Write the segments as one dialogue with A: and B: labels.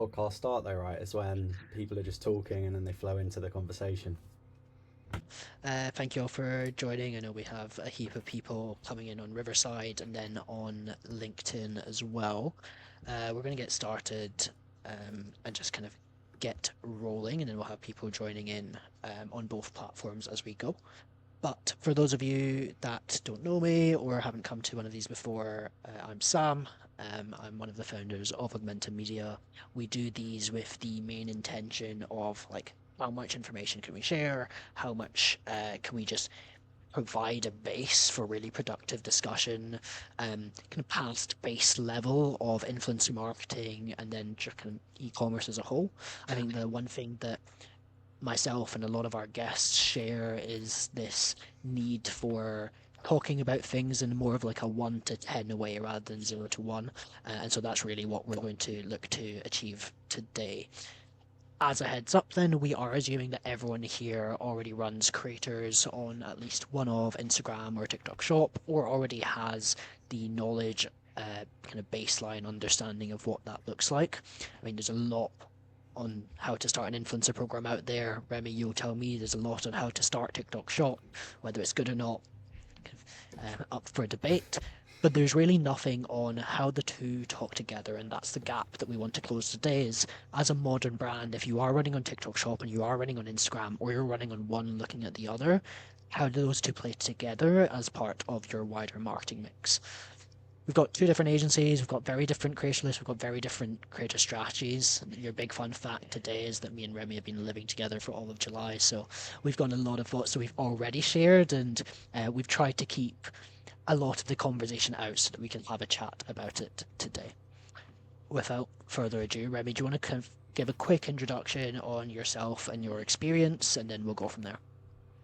A: Podcast start though, right? Is when people are just talking and then they flow into the conversation.
B: Thank you all for joining. I know we have a heap of people coming in on Riverside and then on LinkedIn as well. We're going to get started and just kind of get rolling, and then we'll have people joining in on both platforms as we go. But for those of you that don't know me or haven't come to one of these before, I'm Sam. I'm one of the founders of Augmenta Media. We do these with the main intention of like how much information can we share, how much can we just provide a base for really productive discussion, kind of past base level of influencer marketing, and then just kind of e-commerce as a whole. I think the one thing that myself and a lot of our guests share is this need for talking about things in more of like a 1 to 10 way rather than 0 to 1. And so that's really what we're going to look to achieve today. As a heads up, then, we are assuming that everyone here already runs creators on at least one of Instagram or TikTok Shop, or already has the knowledge, kind of baseline understanding of what that looks like. I mean, there's a lot on how to start an influencer program out there. Remy, you'll tell me there's a lot on how to start TikTok Shop, whether it's good or not, up for debate. But there's really nothing on how the two talk together, and that's the gap that we want to close today. Is as a modern brand, if you are running on TikTok Shop and you are running on Instagram, or you're running on one looking at the other, how do those two play together as part of your wider marketing mix? We've got two different agencies, we've got very different creator lists, we've got very different creator strategies. Your big fun fact today is that me and Remy have been living together for all of July, so we've got a lot of thoughts that we've already shared, and we've tried to keep a lot of the conversation out so that we can have a chat about it today. Without further ado, Remy, do you want to kind of give a quick introduction on yourself and your experience, and then we'll go from there?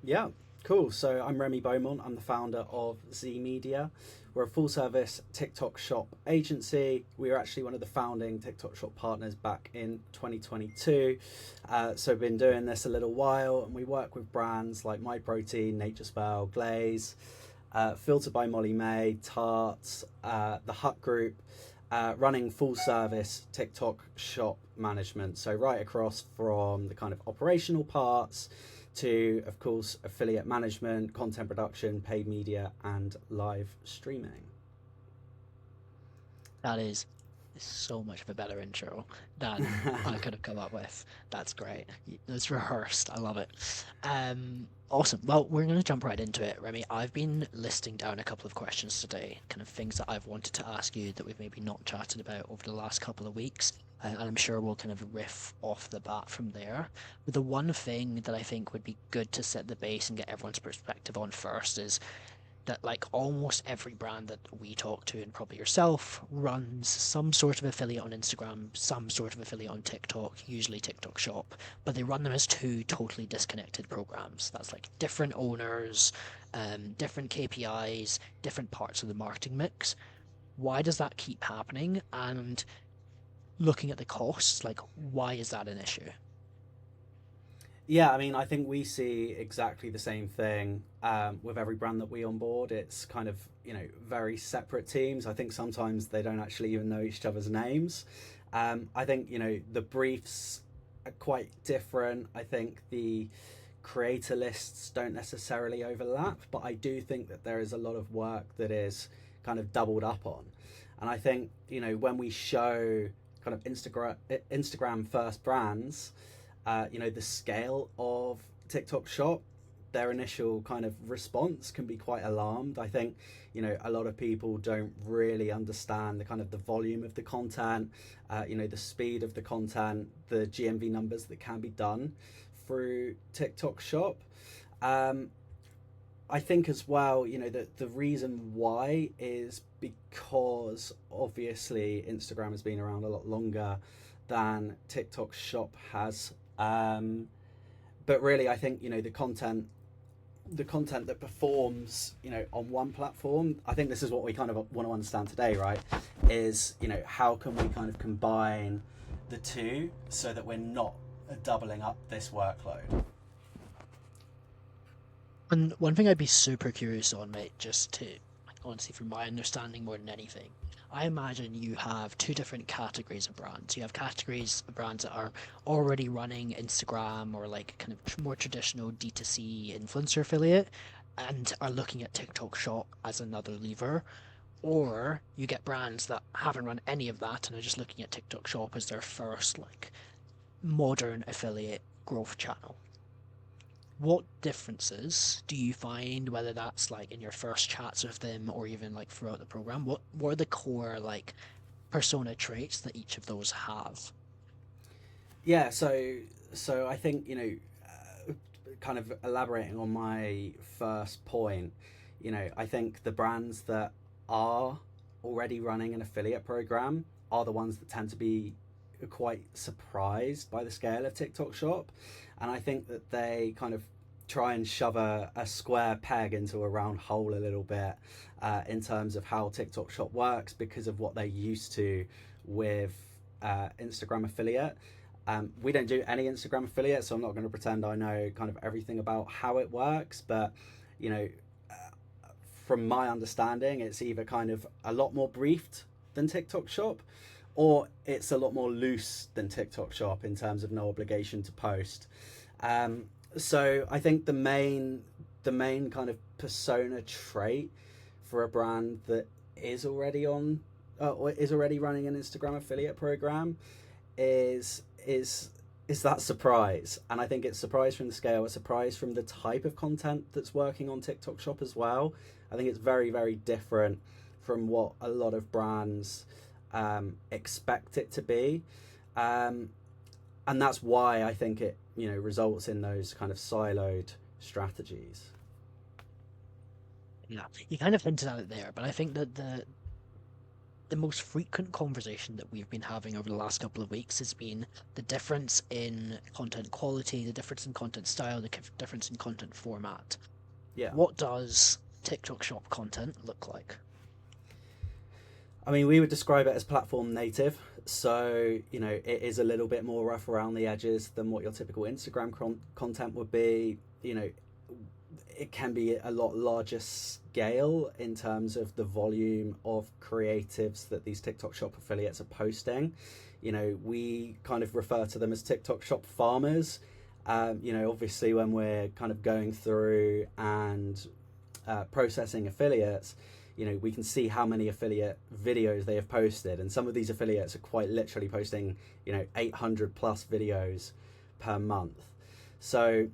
A: Yeah, cool. So I'm Remy Beaumont. I'm the founder of Z Media. We're a full service TikTok shop agency. We were actually one of the founding TikTok shop partners back in 2022. So we've been doing this a little while, and we work with brands like MyProtein, Nature Spell, Glaze, Filtered by Molly May, Tarts, the Hut Group, running full service TikTok shop management. So, right across from the kind of operational parts to, of course, affiliate management, content production, paid media, and live streaming.
B: That is so much of a better intro than I could have come up with. That's great. It's rehearsed. I love it. Awesome. Well, we're going to jump right into it, Remy. I've been listing down a couple of questions today, kind of things that I've wanted to ask you that we've maybe not chatted about over the last couple of weeks. And I'm sure we'll kind of riff off the bat from there. But the one thing that I think would be good to set the base and get everyone's perspective on first is that like almost every brand that we talk to, and probably yourself, runs some sort of affiliate on Instagram, some sort of affiliate on TikTok, usually TikTok Shop, but they run them as two totally disconnected programs. That's like different owners, different KPIs, different parts of the marketing mix. Why does that keep happening? And looking at the costs, like why is that an issue?
A: Yeah, I mean, I think we see exactly the same thing with every brand that we onboard. It's kind of, very separate teams. I think sometimes they don't actually even know each other's names. I think, the briefs are quite different. I think the creator lists don't necessarily overlap, but I do think that there is a lot of work that is kind of doubled up on. And I think, when we show kind of Instagram first brands, the scale of TikTok Shop, their initial kind of response can be quite alarmed. I think, a lot of people don't really understand the kind of the volume of the content, the speed of the content, the GMV numbers that can be done through TikTok Shop. Um, I think as well, the reason why is because obviously Instagram has been around a lot longer than TikTok Shop has. But really, I think the content that performs on one platform. I think this is what we kind of want to understand today, right? Is how can we kind of combine the two so that we're not doubling up this workload.
B: And one thing I'd be super curious on, mate, just to honestly, from my understanding more than anything, I imagine you have two different categories of brands. You have categories of brands that are already running Instagram or like kind of more traditional D2C influencer affiliate and are looking at TikTok Shop as another lever. Or you get brands that haven't run any of that and are just looking at TikTok Shop as their first like modern affiliate growth channel. What differences do you find, whether that's like in your first chats with them or even like throughout the program? What are the core like persona traits that each of those have?
A: Yeah, so I think, kind of elaborating on my first point, I think the brands that are already running an affiliate program are the ones that tend to be quite surprised by the scale of TikTok Shop, and I think that they kind of try and shove a square peg into a round hole a little bit, in terms of how TikTok Shop works because of what they're used to with Instagram affiliate. We don't do any Instagram affiliate, so I'm not going to pretend I know kind of everything about how it works. But, you know, from my understanding, it's either kind of a lot more briefed than TikTok Shop, or it's a lot more loose than TikTok Shop in terms of no obligation to post. So I think the main kind of persona trait for a brand that is already on or is already running an Instagram affiliate program is is is that surprise. And I think it's surprise from the scale, a surprise from the type of content that's working on TikTok Shop as well. I think it's very, very different from what a lot of brands expect it to be. Um, and that's why I think it, results in those kind of siloed strategies.
B: Yeah, you kind of hinted at it there, but I think that the most frequent conversation that we've been having over the last couple of weeks has been the difference in content quality, the difference in content style, the difference in content format.
A: Yeah.
B: What does TikTok Shop content look like?
A: I mean, we would describe it as platform native. So, it is a little bit more rough around the edges than what your typical Instagram content would be. It can be a lot larger scale in terms of the volume of creatives that these TikTok Shop affiliates are posting. We kind of refer to them as TikTok Shop farmers. Obviously, when we're kind of going through and processing affiliates, we can see how many affiliate videos they have posted, and some of these affiliates are quite literally posting 800 plus videos per month. So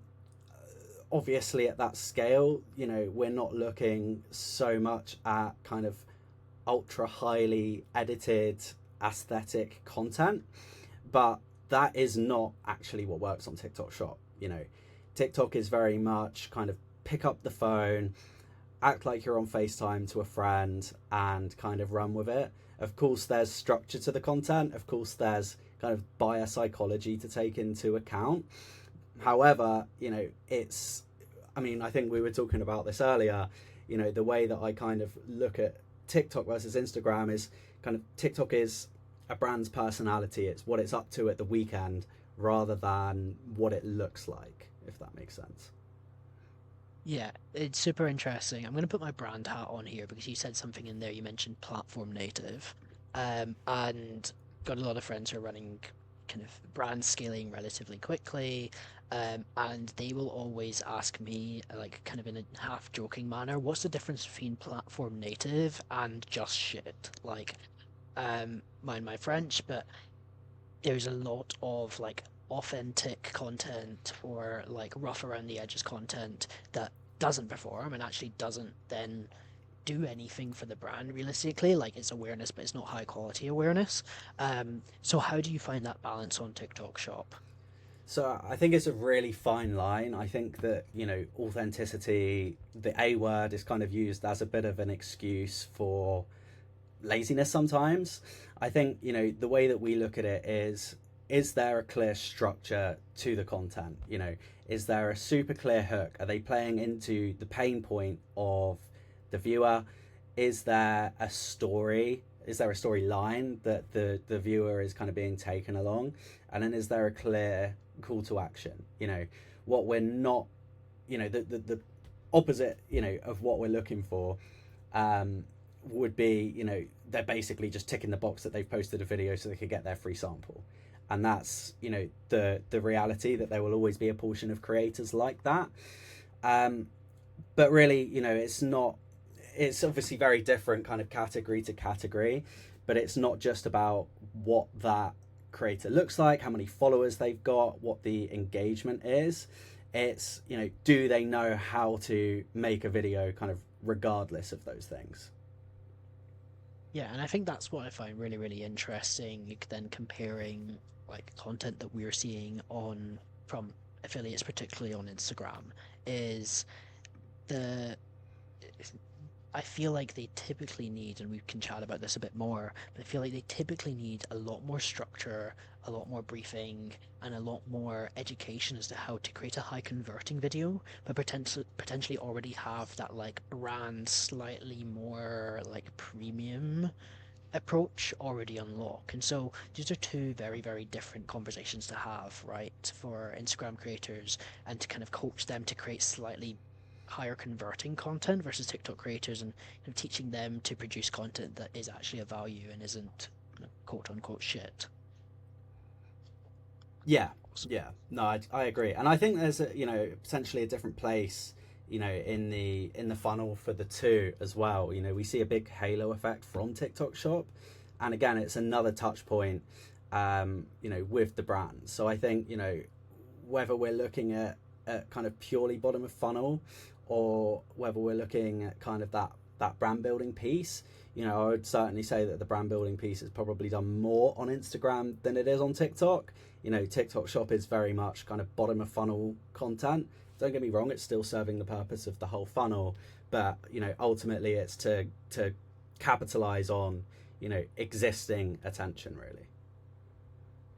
A: obviously at that scale, we're not looking so much at kind of ultra highly edited aesthetic content, but that is not actually what works on TikTok Shop. TikTok is very much kind of pick up the phone, act like you're on FaceTime to a friend, and kind of run with it. Of course, there's structure to the content. Of course, there's kind of buyer psychology to take into account. However, I think we were talking about this earlier. The way that I kind of look at TikTok versus Instagram is kind of TikTok is a brand's personality. It's what it's up to at the weekend rather than what it looks like, if that makes sense.
B: Yeah, it's super interesting. I'm going to put my brand hat on here because you said something in there. You mentioned platform native, and got a lot of friends who are running kind of brand scaling relatively quickly, and they will always ask me, like, kind of in a half joking manner, what's the difference between platform native and just shit? Like, mind my French, but there's a lot of like authentic content or like rough around the edges content that doesn't perform and actually doesn't then do anything for the brand realistically. Like it's awareness, but it's not high quality awareness. So how do you find that balance on TikTok Shop?
A: So I think it's a really fine line. I think that, authenticity, the A word, is kind of used as a bit of an excuse for laziness sometimes. I think, the way that we look at it is there a clear structure to the content? Is there a super clear hook? Are they playing into the pain point of the viewer? Is there a story? Is there a storyline that the viewer is kind of being taken along? And then is there a clear call to action? What we're not, the opposite, of what we're looking for um, would be, they're basically just ticking the box that they've posted a video so they could get their free sample. And that's, the reality, that there will always be a portion of creators like that. Um, but really, it's not, it's obviously very different kind of category to category, but it's not just about what that creator looks like, how many followers they've got, what the engagement is. It's, do they know how to make a video kind of regardless of those things?
B: Yeah, and I think that's what I find really, really interesting, then comparing like content that we're seeing on from affiliates, particularly on Instagram, is the I feel like they typically need, and we can chat about this a bit more, but I feel like they typically need a lot more structure, a lot more briefing, and a lot more education as to how to create a high converting video, but potentially already have that like brand slightly more like premium approach already unlocked. And so these are two very, very different conversations to have, right, for Instagram creators, and to kind of coach them to create slightly higher converting content versus TikTok creators, and teaching them to produce content that is actually of value and isn't quote unquote shit.
A: Yeah, yeah, no, I agree, and I think there's potentially a different place, in the funnel for the two as well. We see a big halo effect from TikTok Shop, and again, it's another touch point, with the brand. So I think whether we're looking at kind of purely bottom of funnel, or whether we're looking at kind of that brand building piece. I would certainly say that the brand building piece is probably done more on Instagram than it is on TikTok. TikTok Shop is very much kind of bottom of funnel content. Don't get me wrong, it's still serving the purpose of the whole funnel, but ultimately it's to capitalize on existing attention, really.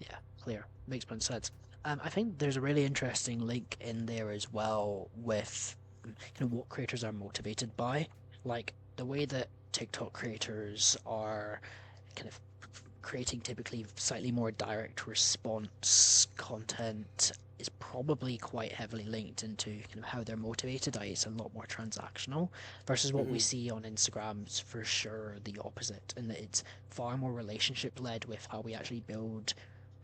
B: Yeah, clear. Makes much sense. I think there's a really interesting link in there as well with what creators are motivated by. Like the way that TikTok creators are kind of creating typically slightly more direct response content is probably quite heavily linked into how they're motivated. It's a lot more transactional versus what we
A: Mm-hmm.
B: see on Instagram is for sure the opposite, and that it's far more relationship led with how we actually build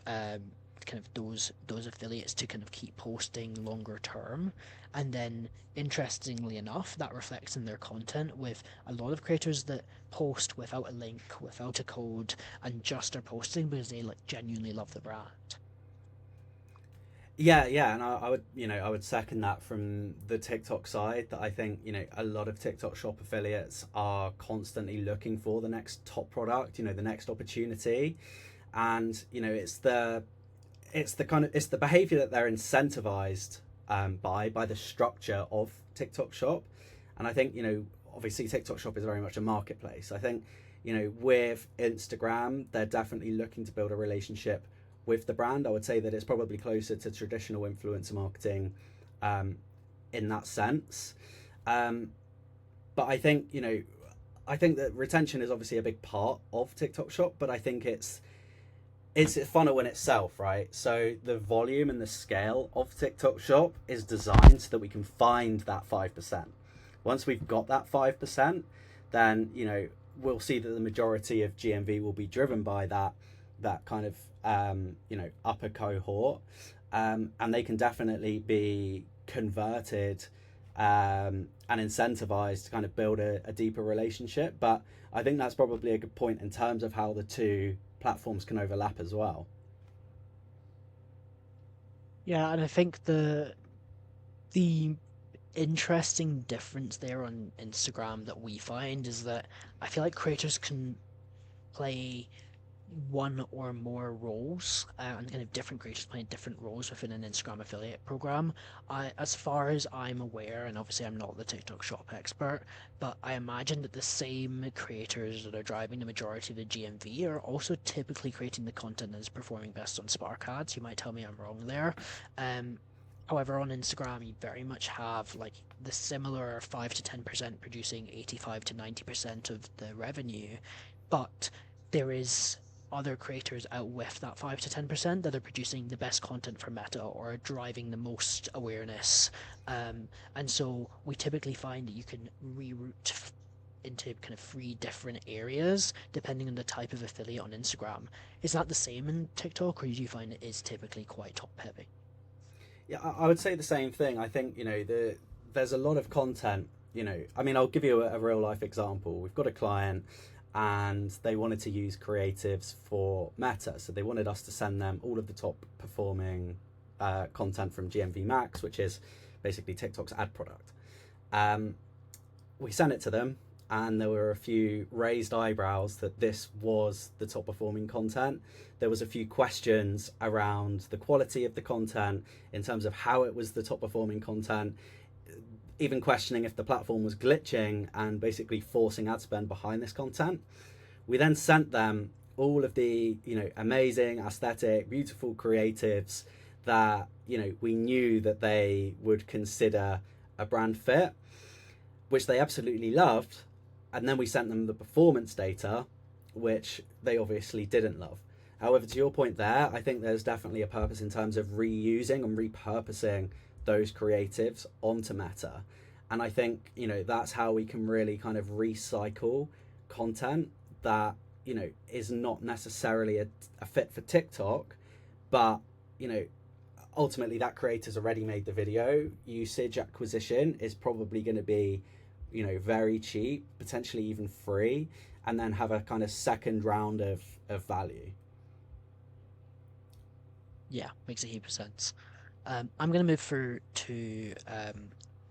B: um, kind of those affiliates to kind of keep posting longer term. And then interestingly enough, that reflects in their content, with a lot of creators that post without a link, without a code, and just are posting because they like genuinely love the brand.
A: Yeah, yeah, and I would second that from the TikTok side. That I think a lot of TikTok Shop affiliates are constantly looking for the next top product, the next opportunity, and it's the behavior that they're incentivized by the structure of TikTok Shop. And I think obviously TikTok Shop is very much a marketplace. I think with Instagram, they're definitely looking to build a relationship with the brand. I would say that it's probably closer to traditional influencer marketing, um, in that sense. Um, but I think that retention is obviously a big part of TikTok Shop, but I think it's a funnel in itself, right? So the volume and the scale of TikTok Shop is designed so that we can find that 5%. Once we've got that 5%, then we'll see that the majority of GMV will be driven by that kind of upper cohort, and they can definitely be converted, and incentivized to kind of build a deeper relationship. But I think that's probably a good point in terms of how the two platforms can overlap as well.
B: Yeah, and I think the interesting difference there on Instagram that we find is that I feel like creators can play one or more roles, and kind of different creators playing different roles within an Instagram affiliate program. As far as I'm aware, and obviously I'm not the TikTok shop expert, but I imagine that the same creators that are driving the majority of the GMV are also typically creating the content that is performing best on Spark ads. You might tell me I'm wrong there. Um, However, on Instagram, you very much have like the similar 5 to 10% producing 85 to 90% of the revenue, but there is other creators out with that 5 to 10% that are producing the best content for Meta or are driving the most awareness. And so we typically find that you can reroute into kind of 3 different areas depending on the type of affiliate on Instagram. Is that the same in TikTok, or do you find it is typically quite top heavy?
A: Yeah, I would say the same thing. I think there's a lot of content. I mean, I'll give you a real life example. We've got a client, and they wanted to use creatives for Meta, so they wanted us to send them all of the top performing content from GMV Max, which is basically TikTok's ad product. Um, we sent it to them, and there were a few raised eyebrows that this was the top performing content. There was a few questions around the quality of the content in terms of how it was the top performing content, even questioning if the platform was glitching and basically forcing ad spend behind this content. We then sent them all of the amazing aesthetic, beautiful creatives that we knew that they would consider a brand fit, which they absolutely loved. And then we sent them the performance data, which they obviously didn't love. However, to your point there, I think there's definitely a purpose in terms of reusing and repurposing those creatives onto Meta. And I think, that's how we can really kind of recycle content that, is not necessarily a fit for TikTok, but, ultimately that creator's already made the video. Usage acquisition is probably going to be very cheap, potentially even free, and then have a kind of second round of value.
B: Yeah, makes a heap of sense. I'm going to move through to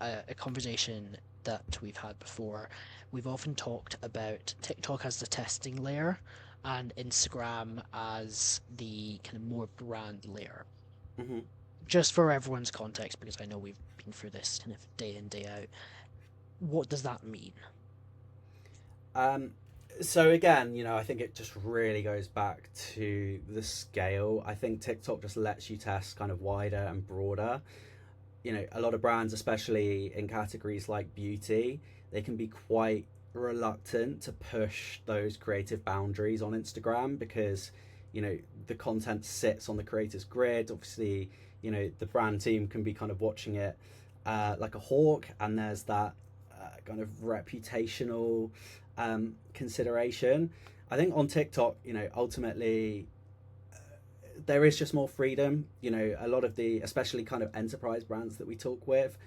B: a conversation that we've had before. We've often talked about TikTok as the testing layer and Instagram as the kind of more brand layer.
A: Mm-hmm.
B: Just for everyone's context, because I know we've been through this kind of day in, day out, what does that mean?
A: Um, so again, I think it just really goes back to the scale. I think TikTok just lets you test kind of wider and broader. A lot of brands, especially in categories like beauty, they can be quite reluctant to push those creative boundaries on Instagram because, the content sits on the creator's grid. Obviously, the brand team can be kind of watching it like a hawk, and there's that kind of reputational consideration. I think on TikTok, ultimately there is just more freedom. A lot of the, especially kind of enterprise brands that we talk with,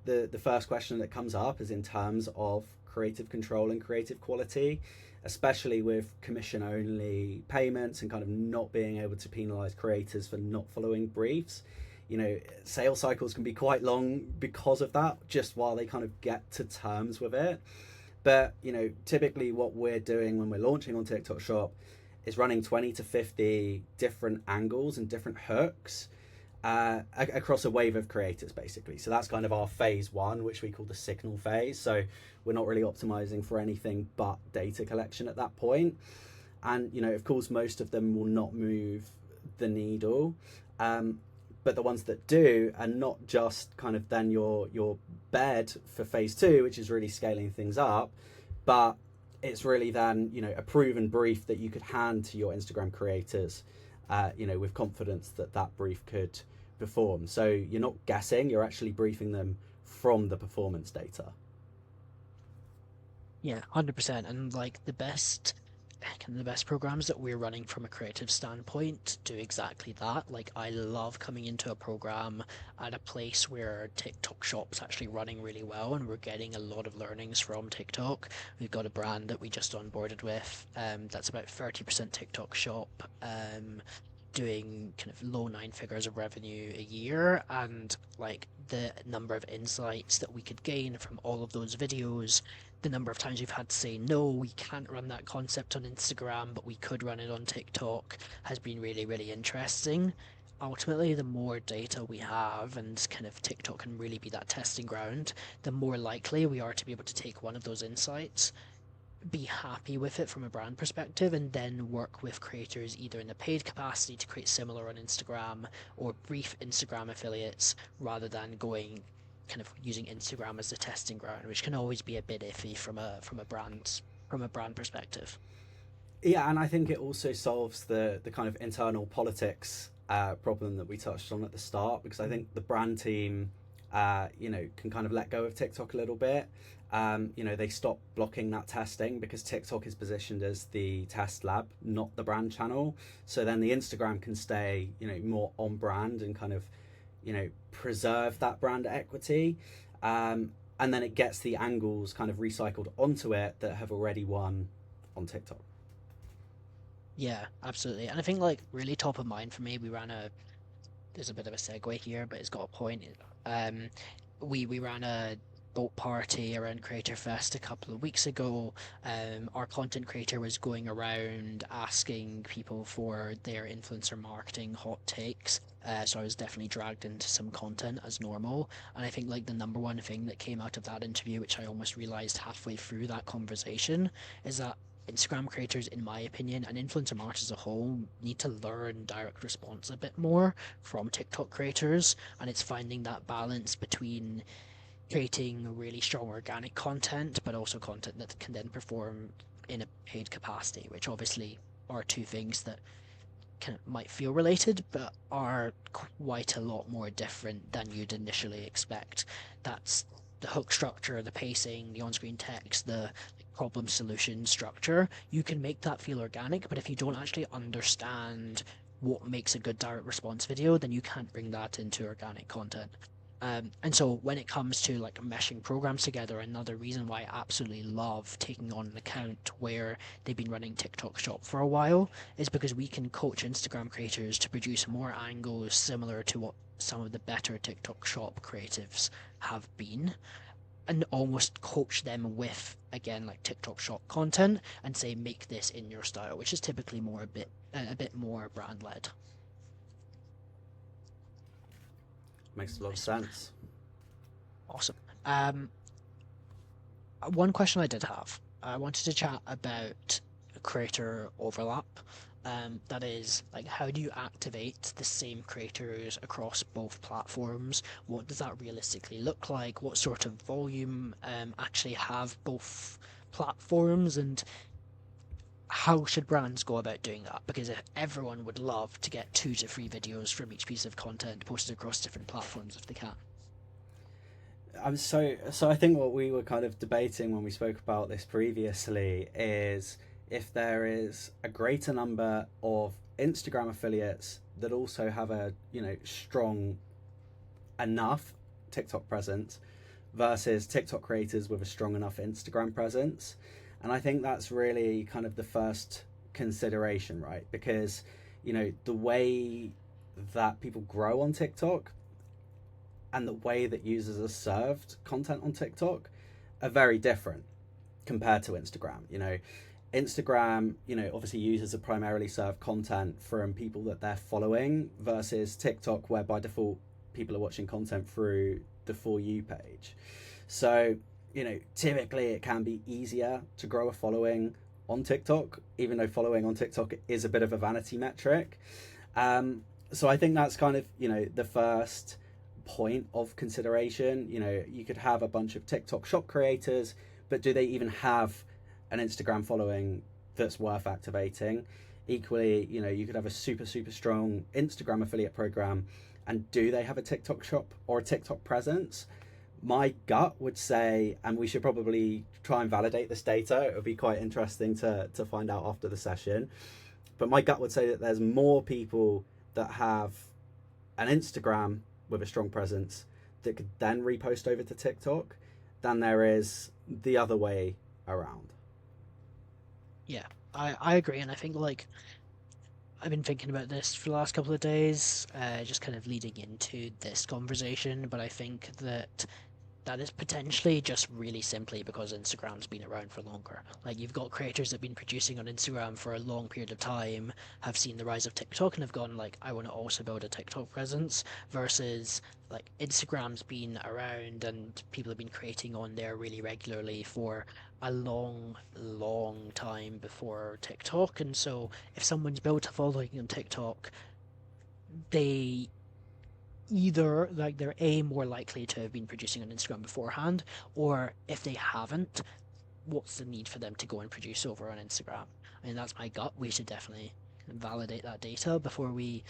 A: the first question that comes up is in terms of creative control and creative quality, especially with commission only payments and kind of not being able to penalize creators for not following briefs. Sales cycles can be quite long because of that, just while they kind of get to terms with it. But typically what we're doing when we're launching on TikTok Shop is running 20 to 50 different angles and different hooks across a wave of creators, basically. So that's kind of our phase one, which we call the signal phase. So we're not really optimizing for anything but data collection at that point. And of course, most of them will not move the needle. But the ones that do are not just kind of then your bed for phase two, which is really scaling things up, but it's really then a proven brief that you could hand to your Instagram creators, with confidence that that brief could perform. So you're not guessing; you're actually briefing them from the performance data.
B: Yeah, 100%. And like the best programs that we're running from a creative standpoint do exactly that. Like, I love coming into a program at a place where TikTok Shop's actually running really well and we're getting a lot of learnings from TikTok. We've got a brand that we just onboarded with, that's about 30% TikTok Shop, doing kind of low 9 figures of revenue a year, and like the number of insights that we could gain from all of those videos, the number of times we've had to say no, we can't run that concept on Instagram but we could run it on TikTok, has been really, really interesting. Ultimately, the more data we have, and kind of TikTok can really be that testing ground, the more likely we are to be able to take one of those insights, be happy with it from a brand perspective, and then work with creators either in the paid capacity to create similar on Instagram or brief Instagram affiliates, rather than going kind of using Instagram as the testing ground, which can always be a bit iffy from a brand perspective.
A: Yeah, and I think it also solves the kind of internal politics problem that we touched on at the start, because I think the brand team can kind of let go of TikTok a little bit. They stop blocking that testing because TikTok is positioned as the test lab, not the brand channel. So then the Instagram can stay, more on brand and kind of, preserve that brand equity. And then it gets the angles kind of recycled onto it that have already won on TikTok.
B: Yeah, absolutely. And I think like really top of mind for me, we ran a there's a bit of a segue here, but it's got a point. Um, we ran a boat party around Creator Fest a couple of weeks ago. Our content creator was going around asking people for their influencer marketing hot takes. So I was definitely dragged into some content as normal. And I think like the number one thing that came out of that interview, which I almost realized halfway through that conversation, is that Instagram creators, in my opinion, and influencer marketers as a whole, need to learn direct response a bit more from TikTok creators. And it's finding that balance between creating really strong organic content, but also content that can then perform in a paid capacity, which obviously are two things that might feel related, but are quite a lot more different than you'd initially expect. That's the hook structure, the pacing, the on-screen text, the problem solution structure. You can make that feel organic, but if you don't actually understand what makes a good direct response video, then you can't bring that into organic content. And so when it comes to like meshing programs together, another reason why I absolutely love taking on an account where they've been running TikTok Shop for a while is because we can coach Instagram creators to produce more angles similar to what some of the better TikTok Shop creatives have been, and almost coach them with again like TikTok Shop content and say make this in your style, which is typically more a bit more brand led.
A: Makes a lot of
B: Nice,
A: sense.
B: awesome. Um, One question I did have, I wanted to chat about creator overlap. That is, like, how do you activate the same creators across both platforms? What does that realistically look like? What sort of volume actually have both platforms? And how should brands go about doing that? Because if everyone would love to get 2 to 3 videos from each piece of content posted across different platforms if they can.
A: So I think what we were kind of debating when we spoke about this previously is if there is a greater number of Instagram affiliates that also have a strong enough TikTok presence versus TikTok creators with a strong enough Instagram presence. And I think that's really kind of the first consideration, right? Because the way that people grow on TikTok and the way that users are served content on TikTok are very different compared to Instagram. Instagram, obviously users are primarily served content from people that they're following versus TikTok, where by default people are watching content through the For You page. So, typically it can be easier to grow a following on TikTok, even though following on TikTok is a bit of a vanity metric. So I think that's kind of, the first point of consideration. You could have a bunch of TikTok shop creators, but do they even have an Instagram following that's worth activating? Equally, you could have a super strong Instagram affiliate program, and do they have a TikTok shop or a TikTok presence? My gut would say, and we should probably try and validate this data, it would be quite interesting to find out after the session, but my gut would say that there's more people that have an Instagram with a strong presence that could then repost over to TikTok than there is the other way around.
B: Yeah, I agree, and I think like I've been thinking about this for the last couple of days, just kind of leading into this conversation, but I think that is potentially just really simply because Instagram's been around for longer. Like you've got creators that have been producing on Instagram for a long period of time, have seen the rise of TikTok and have gone like, I want to also build a TikTok presence versus like Instagram's been around and people have been creating on there really regularly for a long time before TikTok. And so if someone's built a following on TikTok, they either like they're more likely to have been producing on Instagram beforehand, or if they haven't, what's the need for them to go and produce over on Instagram? I mean, that's my gut. We should definitely and validate that data before we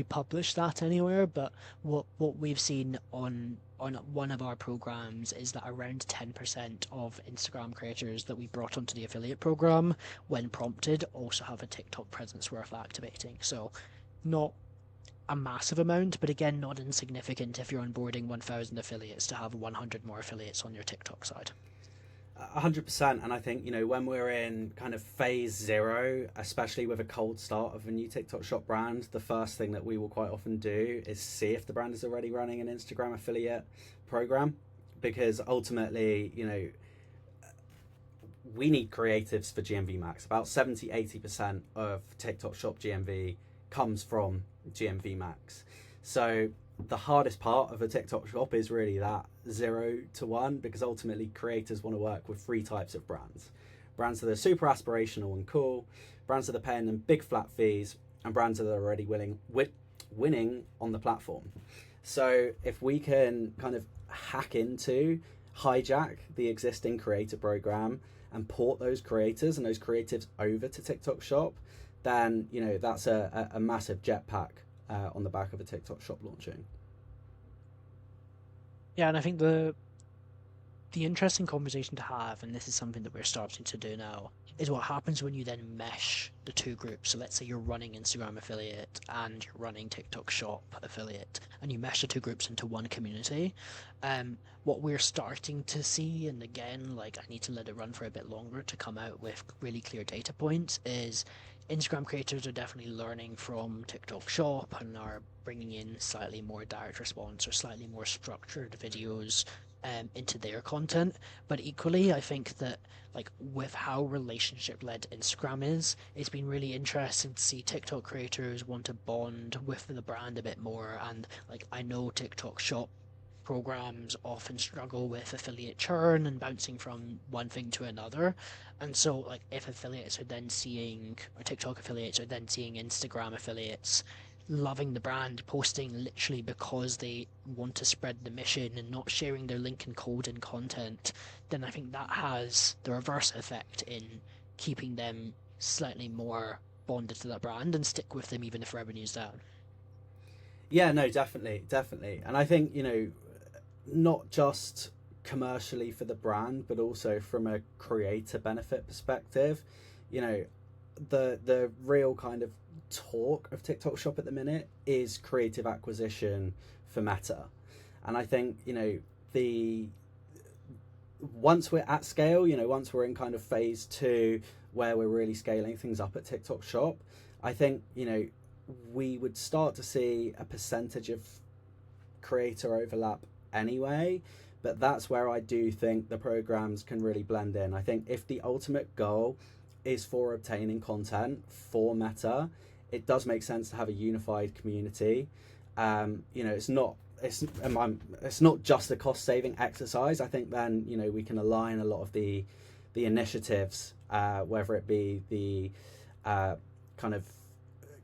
B: publish that anywhere. But what we've seen on one of our programs is that around 10% of Instagram creators that we brought onto the affiliate program, when prompted, also have a TikTok presence worth activating. So not a massive amount, but again, not insignificant if you're onboarding 1,000 affiliates to have 100 more affiliates on your TikTok side.
A: 100%. And I think, when we're in kind of phase zero, especially with a cold start of a new TikTok shop brand, the first thing that we will quite often do is see if the brand is already running an Instagram affiliate program, because ultimately, we need creatives for GMV Max. About 70-80% of TikTok shop GMV comes from GMV Max. So the hardest part of a TikTok shop is really that 0 to 1, because ultimately creators want to work with three types of brands: brands that are super aspirational and cool, brands that are paying them big flat fees, and brands that are already winning on the platform. So if we can kind of hijack the existing creator program and port those creators and those creatives over to TikTok shop, then that's a massive jetpack on the back of a TikTok shop launching.
B: Yeah, and I think the interesting conversation to have, and this is something that we're starting to do now, is what happens when you then mesh the two groups. So let's say you're running Instagram affiliate and you're running TikTok shop affiliate, and you mesh the two groups into one community. What we're starting to see, and again, like I need to let it run for a bit longer to come out with really clear data points, is Instagram creators are definitely learning from TikTok shop and are bringing in slightly more direct response or slightly more structured videos into their content. But equally, I think that like with how relationship led Instagram is, it's been really interesting to see TikTok creators want to bond with the brand a bit more. And like I know TikTok shop programs often struggle with affiliate churn and bouncing from one thing to another. And so like if affiliates are then seeing, or TikTok affiliates are then seeing Instagram affiliates loving the brand, posting literally because they want to spread the mission and not sharing their link and code and content, then I think that has the reverse effect in keeping them slightly more bonded to that brand and stick with them even if revenue's down.
A: Yeah, no, definitely. And I think, not just commercially for the brand, but also from a creator benefit perspective, you know, the real kind of talk of TikTok Shop at the minute is creative acquisition for Meta. And I think, the once we're at scale, once we're in kind of phase two where we're really scaling things up at TikTok Shop, I think, we would start to see a percentage of creator overlap anyway. But that's where I do think the programs can really blend in. I think if the ultimate goal is for obtaining content for Meta, it does make sense to have a unified community. It's not just a cost saving exercise. I think then we can align a lot of the initiatives, whether it be the kind of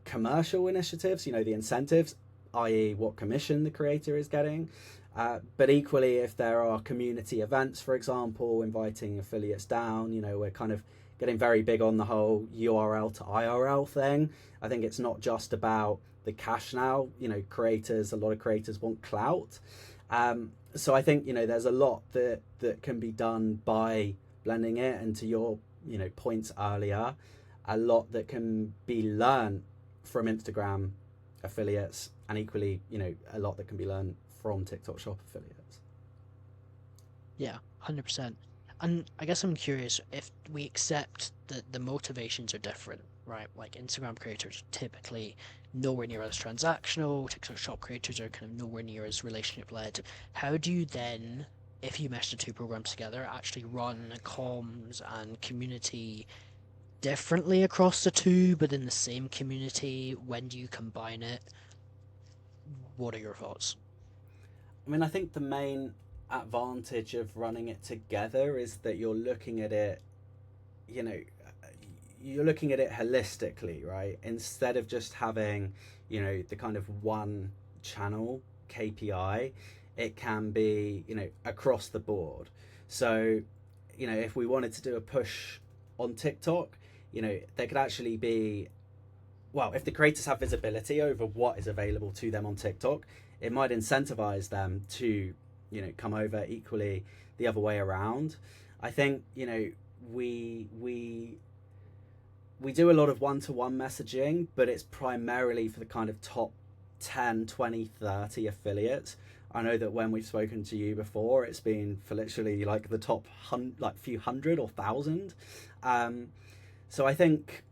A: commercial initiatives, the incentives, i.e. what commission the creator is getting. But equally, if there are community events, for example, inviting affiliates down, we're kind of getting very big on the whole URL to IRL thing. I think it's not just about the cash now. A lot of creators want clout. So I think, there's a lot that can be done by blending it. And to your, points earlier, a lot that can be learned from Instagram affiliates, and equally, a lot that can be learned from TikTok Shop affiliates.
B: Yeah, 100%. And I guess I'm curious if we accept that the motivations are different, right? Like Instagram creators are typically nowhere near as transactional, TikTok shop creators are kind of nowhere near as relationship led. How do you then, if you mesh the two programs together, actually run comms and community differently across the two, but in the same community? When do you combine it? What are your thoughts?
A: I mean, I think the main advantage of running it together is that you know, you're looking at it holistically, right? Instead of just having, the kind of one channel KPI, it can be, across the board. So, if we wanted to do a push on TikTok, there could actually be, well, if the creators have visibility over what is available to them on TikTok, it might incentivize them to, come over. Equally the other way around. I think, we do a lot of one-to-one messaging, but it's primarily for the kind of top 10, 20, 30 affiliates. I know that when we've spoken to you before, it's been for literally like the top few hundred or thousand. So I think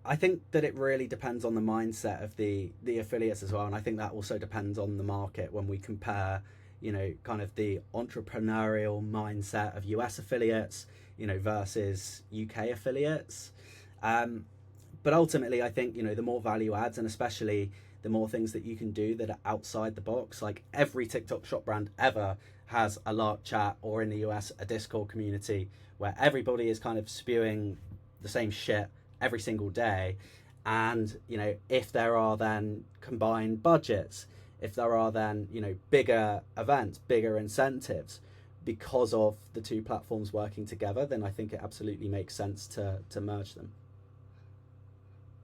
A: that it really depends on the mindset of the affiliates as well, and I think that also depends on the market when we compare, kind of the entrepreneurial mindset of US affiliates, versus UK affiliates. But ultimately, I think, the more value adds, and especially the more things that you can do that are outside the box. Like every TikTok shop brand ever has a lark chat, or in the US, a Discord community where everybody is kind of spewing the same shit every single day. And, if there are then combined budgets, if there are then, bigger events, bigger incentives because of the two platforms working together, then I think it absolutely makes sense to merge them.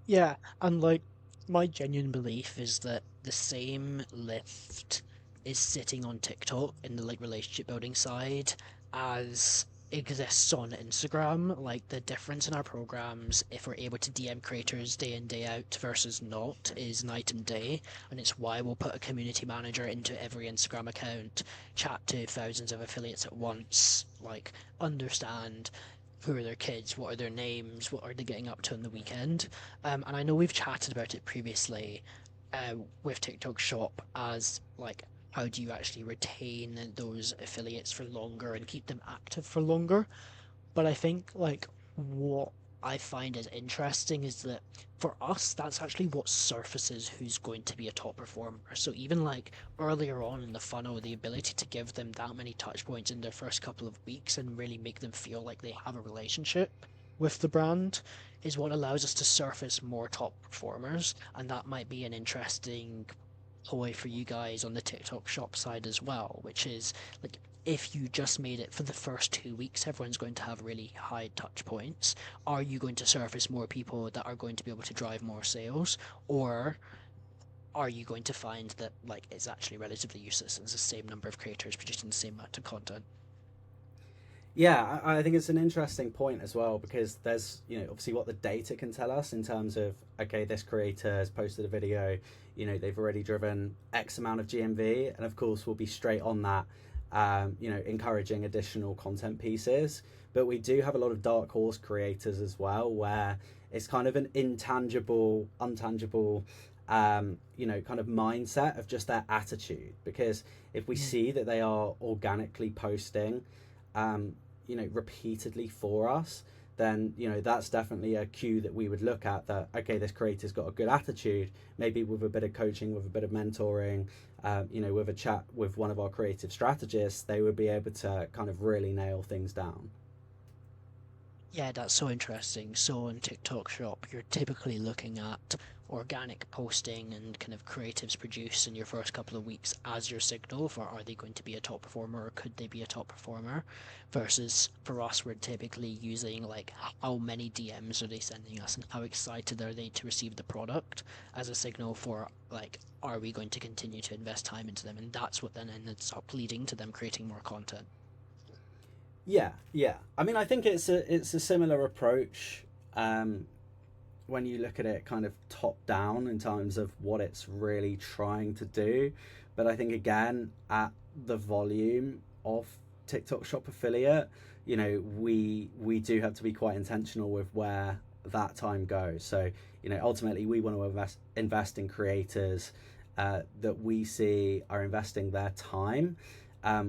B: Yeah, and like my genuine belief is that the same lift is sitting on TikTok in the like relationship building side as exists on Instagram. Like the difference in our programs, if we're able to DM creators day in, day out versus not, is night and day. And it's why we'll put a community manager into every Instagram account, chat to thousands of affiliates at once, like understand who are their kids, what are their names, what are they getting up to on the weekend. And I know we've chatted about it previously with TikTok Shop as like how do you actually retain those affiliates for longer and keep them active for longer. But I think like what I find is interesting is that for us, that's actually what surfaces who's going to be a top performer. So even like earlier on in the funnel, the ability to give them that many touch points in their first couple of weeks and really make them feel like they have a relationship with the brand is what allows us to surface more top performers. And that might be an interesting ploy for you guys on the TikTok shop side as well, which is like if you just made it for the first 2 weeks, everyone's going to have really high touch points. Are you going to surface more people that are going to be able to drive more sales? Or are you going to find that like it's actually relatively useless and it's the same number of creators producing the same amount of content?
A: Yeah, I think it's an interesting point as well, because there's, obviously what the data can tell us in terms of, okay, this creator has posted a video, they've already driven X amount of GMV, and of course we'll be straight on that, encouraging additional content pieces. But we do have a lot of dark horse creators as well, where it's kind of an intangible, untangible, kind of mindset of just their attitude. Because if we
B: Mm.
A: see that they are organically posting, repeatedly for us, then that's definitely a cue that we would look at, that okay, this creator's got a good attitude. Maybe with a bit of coaching, with a bit of mentoring, with a chat with one of our creative strategists, they would be able to kind of really nail things down.
B: Yeah, that's so interesting. So in TikTok Shop, you're typically looking at organic posting and kind of creatives produced in your first couple of weeks as your signal for are they going to be a top performer or could they be a top performer? Versus for us, we're typically using like how many DMs are they sending us and how excited are they to receive the product as a signal for like are we going to continue to invest time into them? And that's what then ends up leading to them creating more content.
A: Yeah, yeah. I mean, I think it's a similar approach, um, when you look at it kind of top down in terms of what it's really trying to do. But I think again, at the volume of TikTok Shop affiliate, we do have to be quite intentional with where that time goes. So ultimately we want to invest in creators that we see are investing their time.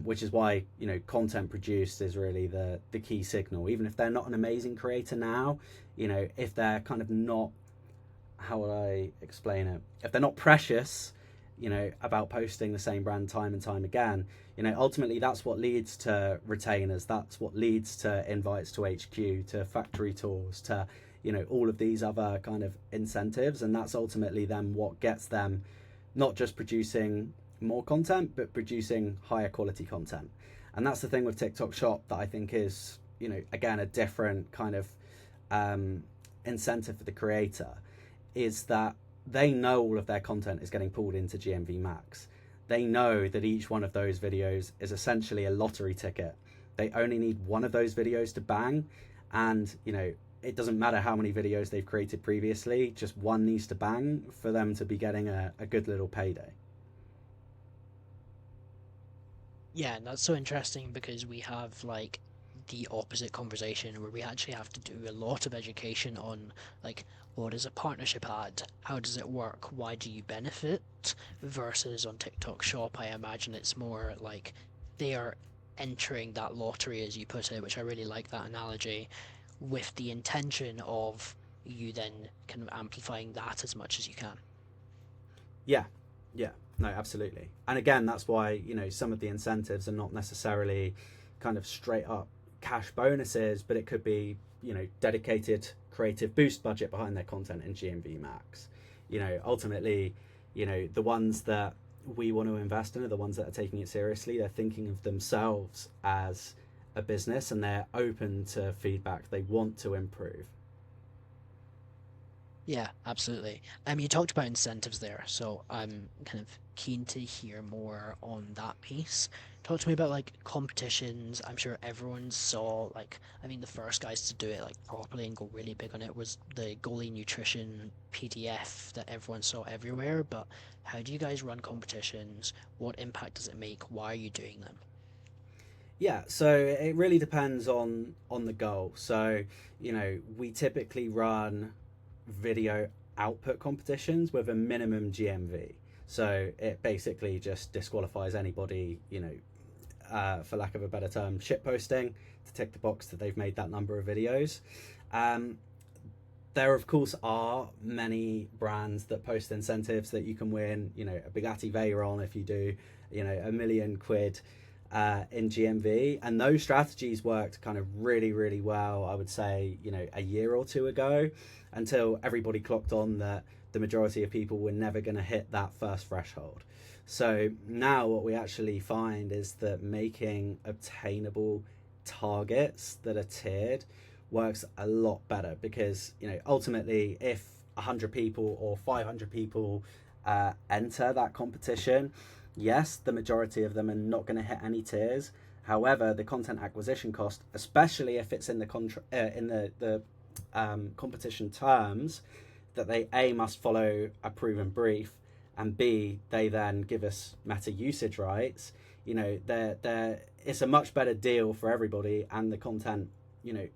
A: Which is why content produced is really the key signal. Even if they're not an amazing creator now, if they're kind of not, how would I explain it? If they're not precious, about posting the same brand time and time again, ultimately that's what leads to retainers. That's what leads to invites to HQ, to factory tours, to all of these other kind of incentives, and that's ultimately then what gets them not just producing more content, but producing higher quality content. And that's the thing with TikTok Shop that I think is, again, a different kind of um, incentive for the creator is that they know all of their content is getting pulled into GMV Max. They know that each one of those videos is essentially a lottery ticket. They only need one of those videos to bang, and it doesn't matter how many videos they've created previously, just one needs to bang for them to be getting a good little payday.
B: Yeah, and that's so interesting because we have like the opposite conversation where we actually have to do a lot of education on like what is a partnership ad? How does it work? Why do you benefit? Versus on TikTok Shop, I imagine it's more like they are entering that lottery, as you put it, which I really like that analogy, with the intention of you then kind of amplifying that as much as you can.
A: Yeah, yeah, no, absolutely. And again, that's why some of the incentives are not necessarily kind of straight up cash bonuses, but it could be dedicated creative boost budget behind their content in GMV Max. Ultimately, the ones that we want to invest in are the ones that are taking it seriously. They're thinking of themselves as a business and they're open to feedback. They want to improve.
B: Yeah, absolutely. You talked about incentives there, so I'm kind of keen to hear more on that piece. Talk to me about like competitions. I'm sure everyone saw like I mean the first guys to do it like properly and go really big on it was the goalie nutrition PDF that everyone saw everywhere. But how do you guys run competitions? What impact does it make? Why are you doing them?
A: Yeah, so it really depends on the goal. So, we typically run video output competitions with a minimum GMV. So it basically just disqualifies anybody, for lack of a better term, shit posting to tick the box that they've made that number of videos. Um, there, of course, are many brands that post incentives that you can win. A Bugatti Veyron if you do, £1 million in GMV, and those strategies worked kind of really, really well. I would say, a year or two ago, until everybody clocked on that the majority of people were never going to hit that first threshold. So now what we actually find is that making obtainable targets that are tiered works a lot better because ultimately if 100 people or 500 people enter that competition, yes, the majority of them are not going to hit any tiers. However, the content acquisition cost, especially if it's in the competition terms, that they A must follow a proven brief, and B they then give us meta usage rights. They're it's a much better deal for everybody, and the content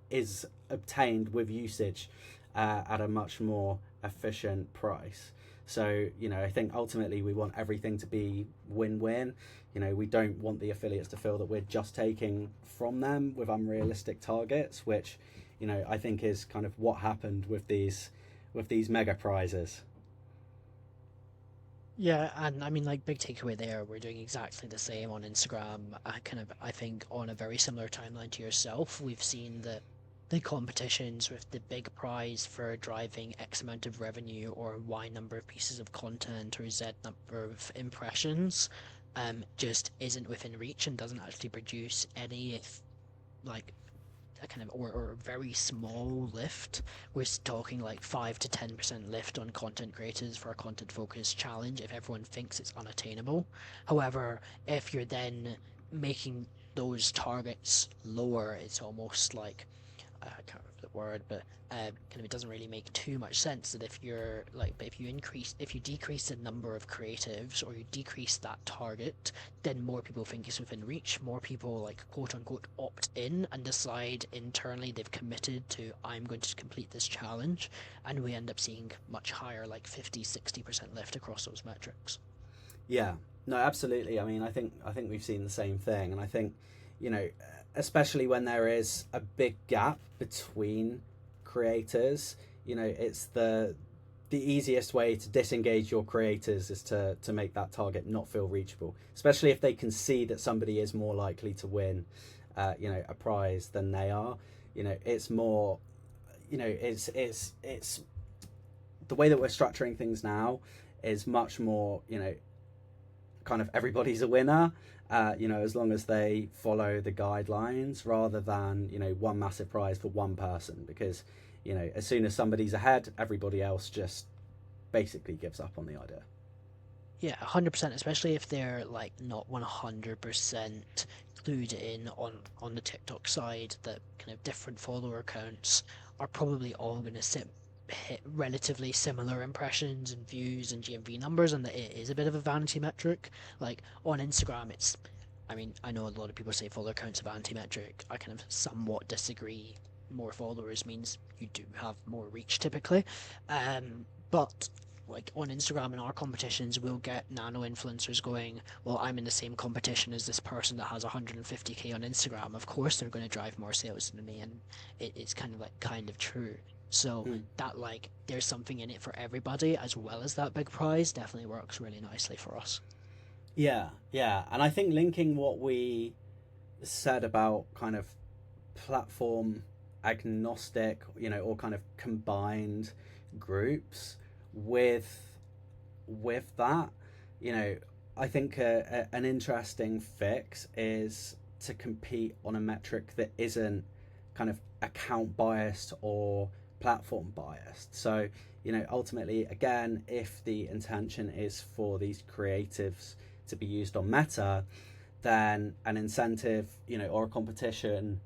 A: is obtained with usage at a much more efficient price. So, I think ultimately we want everything to be win-win. We don't want the affiliates to feel that we're just taking from them with unrealistic targets, which, I think is kind of what happened with these mega prizes.
B: Yeah, and I mean, like, big takeaway there, we're doing exactly the same on Instagram. I think, on a very similar timeline to yourself, we've seen that the competitions with the big prize for driving X amount of revenue or Y number of pieces of content or Z number of impressions, just isn't within reach and doesn't actually produce any, like, a kind of or very small lift. We're talking like 5 to 10% lift on content creators for a content focused challenge if everyone thinks it's unattainable. However, if you're then making those targets lower, it's almost like I can't remember the word, but kind of it doesn't really make too much sense that if you're like, but if you decrease the number of creatives or you decrease that target, then more people think it's within reach. More people like quote unquote opt in and decide internally they've committed to I'm going to complete this challenge, and we end up seeing much higher, like 50, 60% lift across those metrics.
A: Yeah, no, absolutely. I mean, I think we've seen the same thing, and I think you know, especially when there is a big gap between creators, it's the easiest way to disengage your creators is to make that target not feel reachable, especially if they can see that somebody is more likely to win, a prize than they are. It's more, it's the way that we're structuring things now is much more, kind of everybody's a winner, as long as they follow the guidelines rather than, one massive prize for one person. Because, you know, as soon as somebody's ahead, everybody else just basically gives up on the idea.
B: Yeah, 100%, especially if they're like not 100% clued in on the TikTok side that kind of different follower counts are probably all going to hit relatively similar impressions and views and GMV numbers, and that it is a bit of a vanity metric. Like on Instagram, I mean, I know a lot of people say follower count's a vanity metric. I kind of somewhat disagree. More followers means you do have more reach typically, but like on Instagram in our competitions, we'll get nano influencers going, well, I'm in the same competition as this person that has 150k on Instagram. Of course, they're going to drive more sales than me, and it's kind of like kind of true. So
A: Mm.
B: that like there's something in it for everybody, as well as that big prize, definitely works really nicely for us.
A: Yeah, yeah. And I think linking what we said about kind of platform agnostic, you know, or kind of combined groups with that, you know, I think an interesting fix is to compete on a metric that isn't kind of account biased or platform biased. So, you know, ultimately, again, if the intention is for these creatives to be used on Meta, then an incentive, you know, or a competition,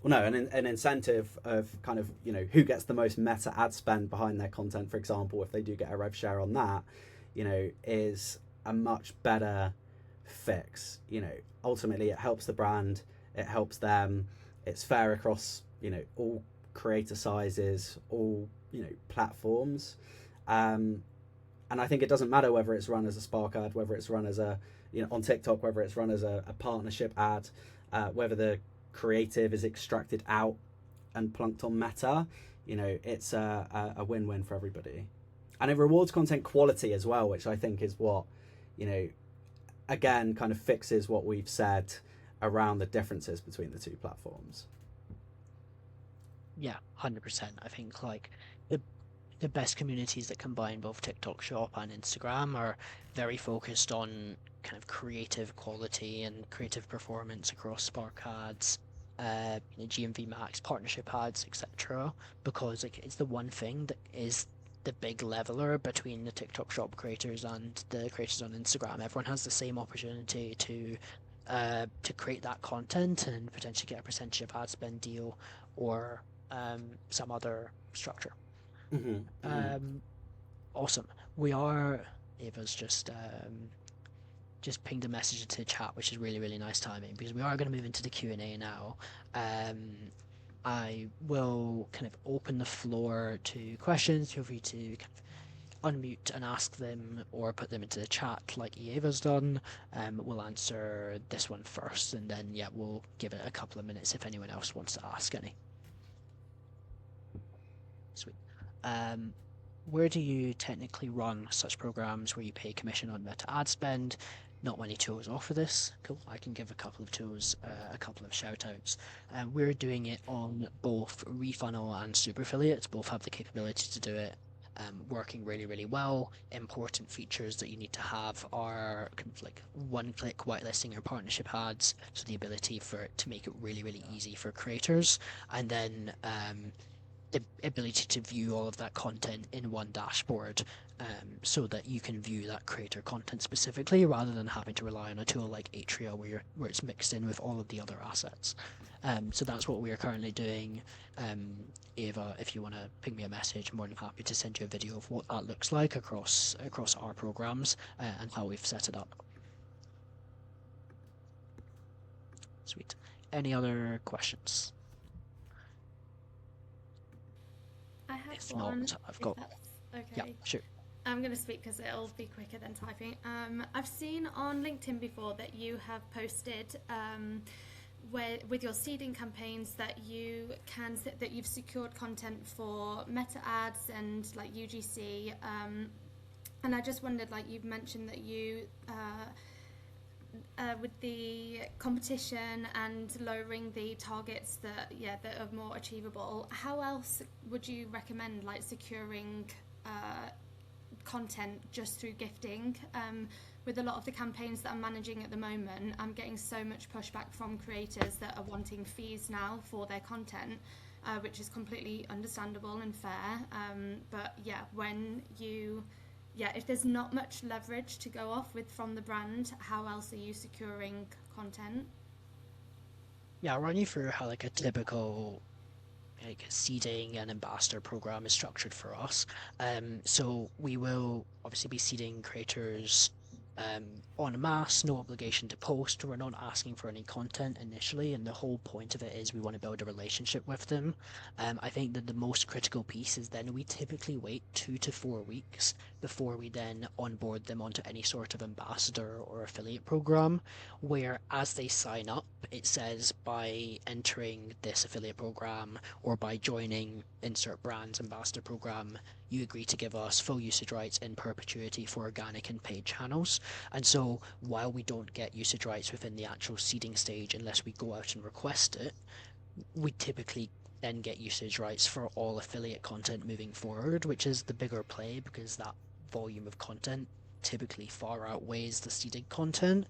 A: well, no, an incentive of kind of, you know, who gets the most meta ad spend behind their content, for example, if they do get a rev share on that, you know, is a much better fix. You know, ultimately, it helps the brand, it helps them, it's fair across, you know, all creator sizes, all, you know, platforms. Um, and I think it doesn't matter whether it's run as a Spark ad, whether it's run as a, you know, on TikTok, whether it's run as a partnership ad, whether the creative is extracted out and plunked on Meta. You know, it's a win-win for everybody, and it rewards content quality as well, which I think is what, you know, again, kind of fixes what we've said around the differences between the two platforms.
B: Yeah, 100%. I think like the the best communities that combine both TikTok Shop and Instagram are very focused on kind of creative quality and creative performance across Spark ads, GMV Max, partnership ads, etc. Because like it's the one thing that is the big leveler between the TikTok Shop creators and the creators on Instagram. Everyone has the same opportunity to create that content and potentially get a percentage of ad spend deal or some other structure.
A: Mm-hmm, mm-hmm.
B: Um, awesome. We are. Ava's just pinged a message into the chat, which is really really nice timing because we are going to move into the Q&A now. Um, I will kind of open the floor to questions. Feel free to kind of unmute and ask them or put them into the chat like Eva's done. We'll answer this one first, and then yeah, we'll give it a couple of minutes if anyone else wants to ask any. Sweet. Um, where do you technically run such programs where you pay commission on meta ad spend? Not many tools offer this. Cool. I can give a couple of tools, a couple of shout outs. We're doing it on both Refunnel and Super Affiliates. Both have the capability to do it. Working really, really well. Important features that you need to have are kind of like one-click whitelisting or partnership ads, so the ability for it to make it really, really easy for creators, and then the ability to view all of that content in one dashboard, so that you can view that creator content specifically rather than having to rely on a tool like Atria where it's mixed in with all of the other assets. So that's what we are currently doing. Ava, if you want to ping me a message, I'm more than happy to send you a video of what that looks like across our programs and how we've set it up. Sweet. Any other questions?
C: I have
B: If
C: one,
B: not, I've
C: if
B: got.
C: that's
B: Yeah,
C: okay.
B: sure.
C: I'm going to speak because it'll be quicker than typing. I've seen on LinkedIn before that you have posted where with your seeding campaigns that that you've secured content for meta ads and like UGC. And I just wondered, like you've mentioned that you with the competition and lowering the targets that are more achievable, how else would you recommend like securing content just through gifting? With a lot of the campaigns that I'm managing at the moment, I'm getting so much pushback from creators that are wanting fees now for their content. which is completely understandable and fair. But yeah, if there's not much leverage to go off with from the brand, how else are you securing content?
B: Yeah, I'll run you through how like a typical like seeding and ambassador program is structured for us. So we will obviously be seeding creators en masse, no obligation to post. We're not asking for any content initially, and the whole point of it is we want to build a relationship with them. I think that the most critical piece is then we typically wait 2 to 4 weeks before we then onboard them onto any sort of ambassador or affiliate program, where as they sign up, it says by entering this affiliate program or by joining insert brands ambassador program, you agree to give us full usage rights in perpetuity for organic and paid channels. And so while we don't get usage rights within the actual seeding stage unless we go out and request it, we typically then get usage rights for all affiliate content moving forward, which is the bigger play because that volume of content typically far outweighs the seeded content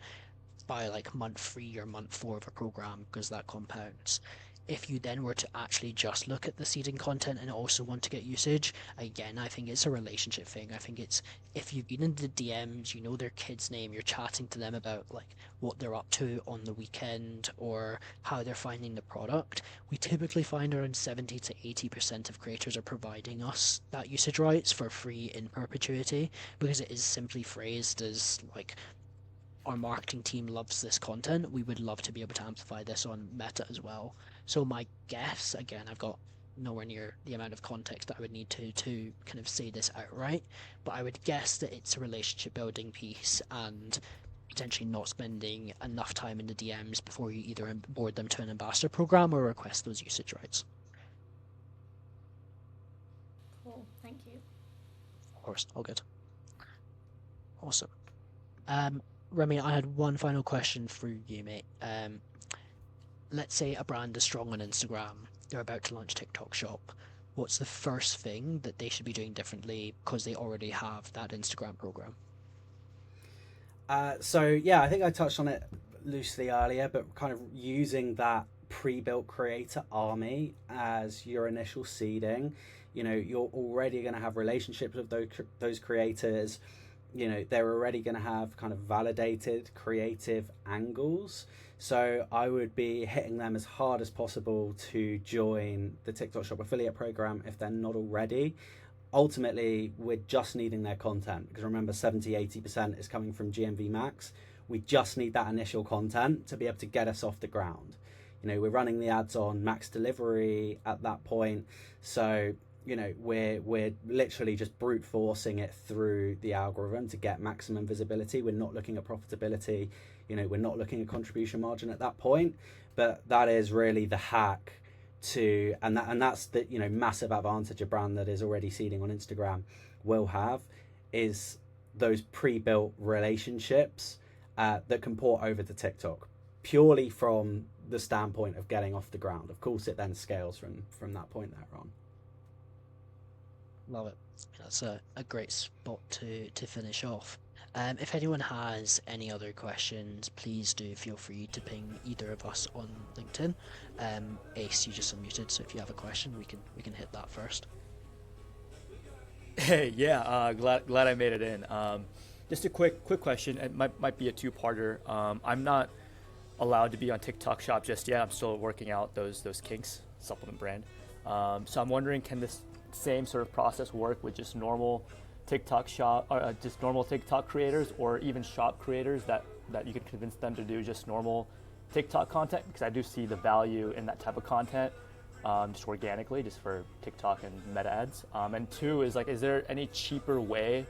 B: by like month 3 or month 4 of a program because that compounds. If you then were to actually just look at the seeding content and also want to get usage, again, I think it's a relationship thing. I think it's if you've been in the DMs, you know their kid's name, you're chatting to them about like what they're up to on the weekend or how they're finding the product. We typically find around 70 to 80% of creators are providing us that usage rights for free in perpetuity because it is simply phrased as like our marketing team loves this content. We would love to be able to amplify this on Meta as well. So my guess, again, I've got nowhere near the amount of context that I would need to kind of say this outright, but I would guess that it's a relationship building piece and potentially not spending enough time in the DMs before you either onboard them to an ambassador program or request those usage rights.
C: Cool, thank you.
B: Of course, all good. Awesome. Remy, I had one final question for you, mate. Let's say a brand is strong on Instagram, they're about to launch TikTok Shop. What's the first thing that they should be doing differently because they already have that Instagram program?
A: So yeah, I think I touched on it loosely earlier, but kind of using that pre-built creator army as your initial seeding. You're already going to have relationships with those creators. They're already going to have kind of validated creative angles. So I would be hitting them as hard as possible to join the TikTok Shop affiliate program if they're not already. Ultimately, we're just needing their content because remember 70-80% is coming from GMV Max. We just need that initial content to be able to get us off the ground. We're running the ads on Max Delivery at that point. So we're literally just brute forcing it through the algorithm to get maximum visibility. We're not looking at profitability. We're not looking at contribution margin at that point. But that is really the hack to, and that's the massive advantage a brand that is already seeding on Instagram will have, is those pre-built relationships that can port over to TikTok purely from the standpoint of getting off the ground. Of course, it then scales from that point there on.
B: Love it. That's a great spot to finish off. If anyone has any other questions, please do feel free to ping either of us on LinkedIn. Ace, you just unmuted, so if you have a question, we can hit that first.
D: Hey, yeah, glad I made it in. Just a quick question. It might be a two-parter. I'm not allowed to be on TikTok Shop just yet. I'm still working out those kinks, supplement brand. So I'm wondering, can this same sort of process work with just normal TikTok Shop, or just normal TikTok creators, or even shop creators that you can convince them to do just normal TikTok content? Because I do see the value in that type of content, just organically, just for TikTok and Meta ads. And two is is there any cheaper way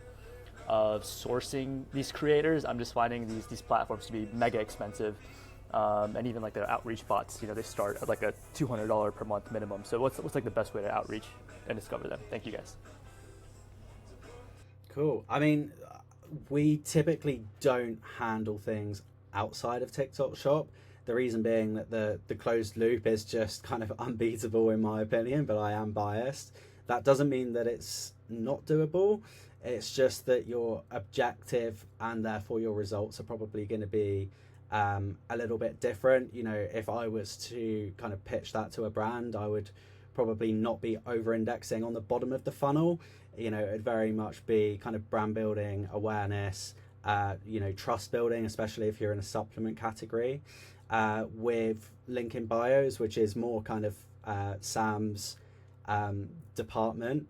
D: of sourcing these creators? I'm just finding these platforms to be mega expensive, and even their outreach bots, they start at a $200 per month minimum. So what's the best way to outreach and discover them? Thank you, guys.
A: Cool. I mean, we typically don't handle things outside of TikTok Shop. The reason being that the closed loop is just kind of unbeatable in my opinion, but I am biased. That doesn't mean that it's not doable. It's just that your objective and therefore your results are probably going to be a little bit different. If I was to kind of pitch that to a brand, I would probably not be over indexing on the bottom of the funnel. You know, it'd very much be kind of brand building, awareness, you know, trust building, especially if you're in a supplement category, with link in bios, which is more kind of Sam's department.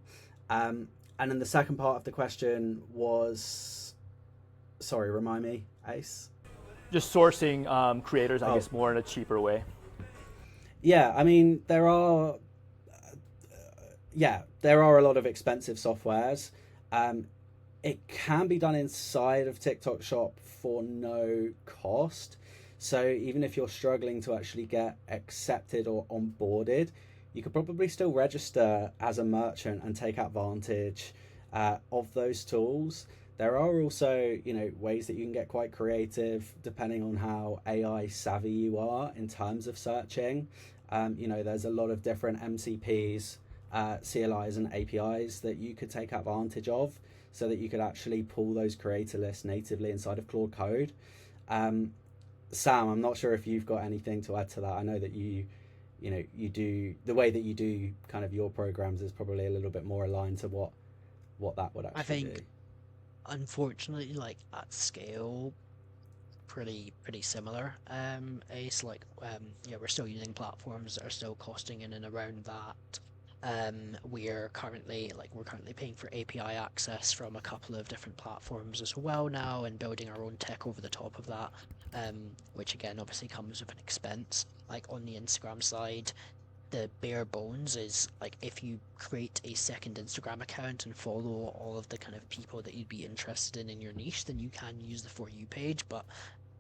A: And then the second part of the question was, sorry, remind me, Ace?
D: Just sourcing creators, I
A: Oh.
D: guess, more in a cheaper way.
A: Yeah, I mean, there are a lot of expensive softwares. It can be done inside of TikTok Shop for no cost. So even if you're struggling to actually get accepted or onboarded, you could probably still register as a merchant and take advantage of those tools. There are also, you know, ways that you can get quite creative depending on how AI savvy you are in terms of searching. You know, there's a lot of different MCPs, CLIs and APIs that you could take advantage of so that you could actually pull those creator lists natively inside of Claude Code. Sam, I'm not sure if you've got anything to add to that. I know that you know, you do, the way that you do kind of your programs is probably a little bit more aligned to what that would actually
B: think
A: do.
B: Unfortunately, like at scale, pretty similar. Ace, like yeah, we're still using platforms that are still costing in and around that. We're currently paying for API access from a couple of different platforms as well now, and building our own tech over the top of that. Which again obviously comes with an expense. Like on the Instagram side, the bare bones is like if you create a second Instagram account and follow all of the kind of people that you'd be interested in your niche, then you can use the For You page, but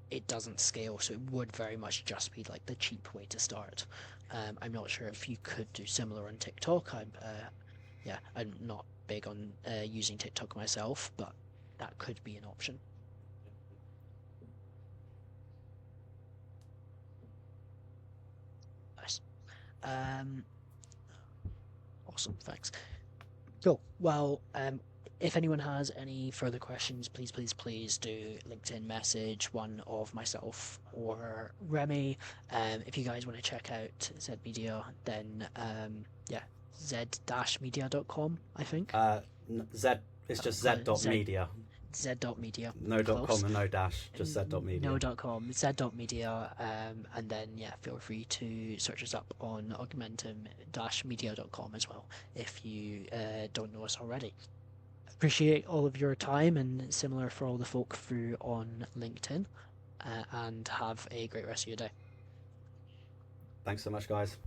B: it doesn't scale, so it would very much just be like the cheap way to start. I'm not sure if you could do similar on TikTok. I'm not big on using TikTok myself, but that could be an option. Nice. Um, awesome, thanks. Cool. Well, if anyone has any further questions, please do LinkedIn message one of myself or Remy. If you guys want to check out Zed Media, then yeah, z-media.com, I think.
A: Z, it's just
B: Zed,
A: z.media.
B: z.media.
A: No
B: Close.
A: .com and no dash, just z.media.
B: No.com, z.media, and then yeah, feel free to search us up on augmentum-media.com as well if you don't know us already. Appreciate all of your time, and similar for all the folk through on LinkedIn, and have a great rest of your day.
A: Thanks so much, guys.